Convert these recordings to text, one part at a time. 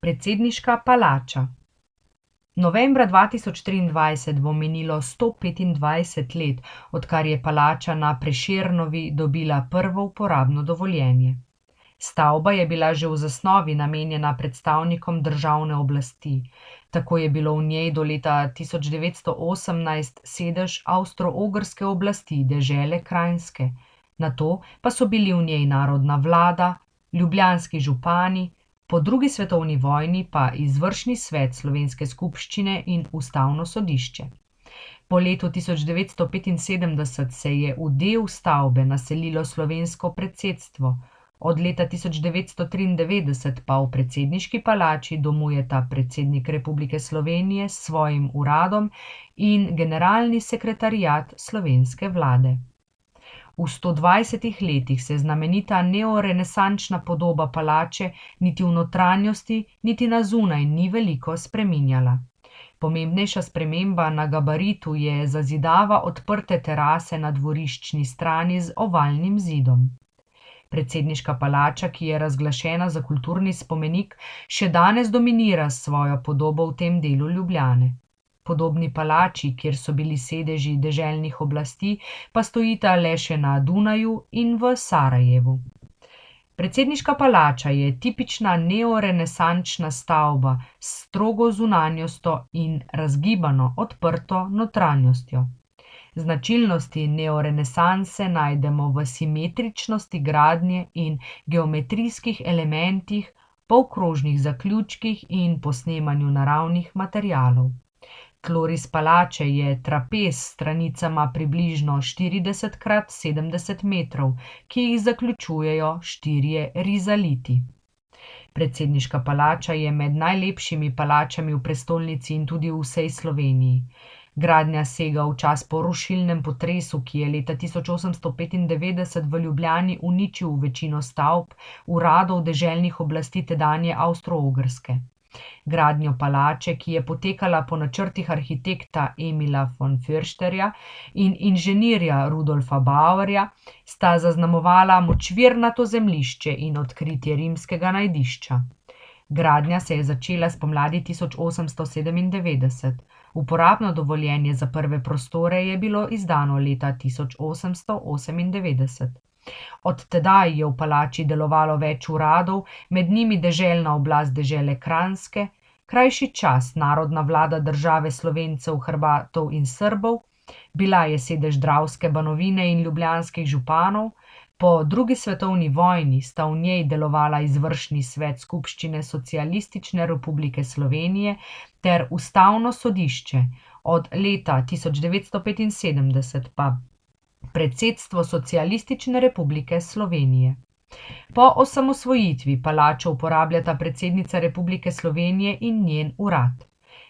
Predsedniška palača. Novembra 2023 bo minilo 125 let, odkar je palača na Prešernovi dobila prvo uporabno dovoljenje. Stavba je bila že v zasnovi namenjena predstavnikom državne oblasti. Tako je bilo v njej do leta 1918 sedež avstro-ogrske oblasti dežele Kranjske. Nato pa so bili v njej narodna vlada, ljubljanski župani, po drugi svetovni vojni pa izvršni svet Slovenske skupščine in ustavno sodišče. Po letu 1975 se je v del stavbe naselilo slovensko predsedstvo. Od leta 1993 pa v predsedniški palači domujeta predsednik Republike Slovenije s svojim uradom in generalni sekretariat slovenske vlade. V 120 letih se znamenita neorenesančna podoba palače niti v notranjosti, niti na zunaj ni veliko spreminjala. Pomembnejša sprememba na gabaritu je zazidava odprte terase na dvoriščni strani z ovalnim zidom. Predsedniška palača, ki je razglašena za kulturni spomenik, še danes dominira s svojo podobo v tem delu Ljubljane. Podobni palači, kjer so bili sedeži deželnih oblasti, pa stojita le še na Dunaju in v Sarajevu. Predsedniška palača je tipična neorenesančna stavba s strogo zunanjostjo in razgibano, odprto notranjostjo. Značilnosti neorenesanse najdemo v simetričnosti gradnje in geometrijskih elementih, polkrožnih zaključkih in posnemanju naravnih materialov. Tloris palače je trapez s stranicama približno 40x70 metrov, ki jih zaključujejo 4 rizaliti. Predsedniška palača je med najlepšimi palačami v prestolnici in tudi v vsej Sloveniji. Gradnja sega v čas po rušilnem potresu, ki je leta 1895 v Ljubljani uničil večino stavb, uradov deželnih oblasti tedanje Avstro-Ogrske. Gradnjo palače, ki je potekala po načrtih arhitekta Emila von Försterja in inženirja Rudolfa Bauerja, sta zaznamovala močvirnato zemljišče in odkritje rimskega najdišča. Gradnja se je začela spomladi 1897. Uporabno dovoljenje za prve prostore je bilo izdano leta 1898. Od tedaj je v palači delovalo več uradov, med njimi deželna oblast dežele Kranjske, krajši čas narodna vlada države Slovencev, Hrvatov in Srbov, bila je sedež Dravske banovine in ljubljanskih županov, po drugi svetovni vojni sta v njej delovala izvršni svet Skupščine Socialistične republike Slovenije ter ustavno sodišče, od leta 1975 pa predsedstvo Socialistične republike Slovenije. Po osamosvojitvi palačo uporabljata predsednica Republike Slovenije in njen urad.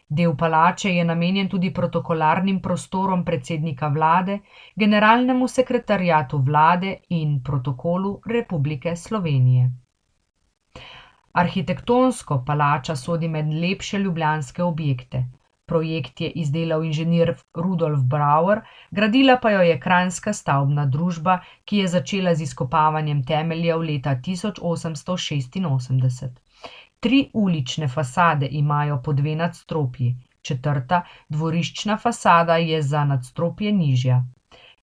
Del palače je namenjen tudi protokolarnim prostorom predsednika vlade, generalnemu sekretariatu vlade in protokolu Republike Slovenije. Arhitektonsko palača sodi med lepše ljubljanske objekte. Projekt je izdelal inženir Rudolf Bauer, gradila pa jo je Kranjska stavbna družba, ki je začela z izkopavanjem temeljev leta 1886. 3 ulične fasade imajo po 2 nadstropji, 4., dvoriščna fasada je za nadstropje nižja.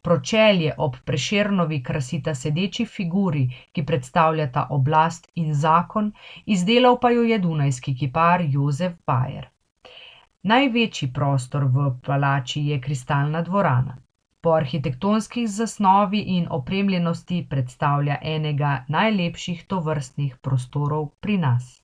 Pročelje ob Prešernovi krasita sedeči figuri, ki predstavljata oblast in zakon, izdelal pa jo je dunajski kipar Jozef Bayer. Največji prostor v palači je kristalna dvorana. Po arhitektonskih zasnovi in opremljenosti predstavlja enega najlepših tovrstnih prostorov pri nas.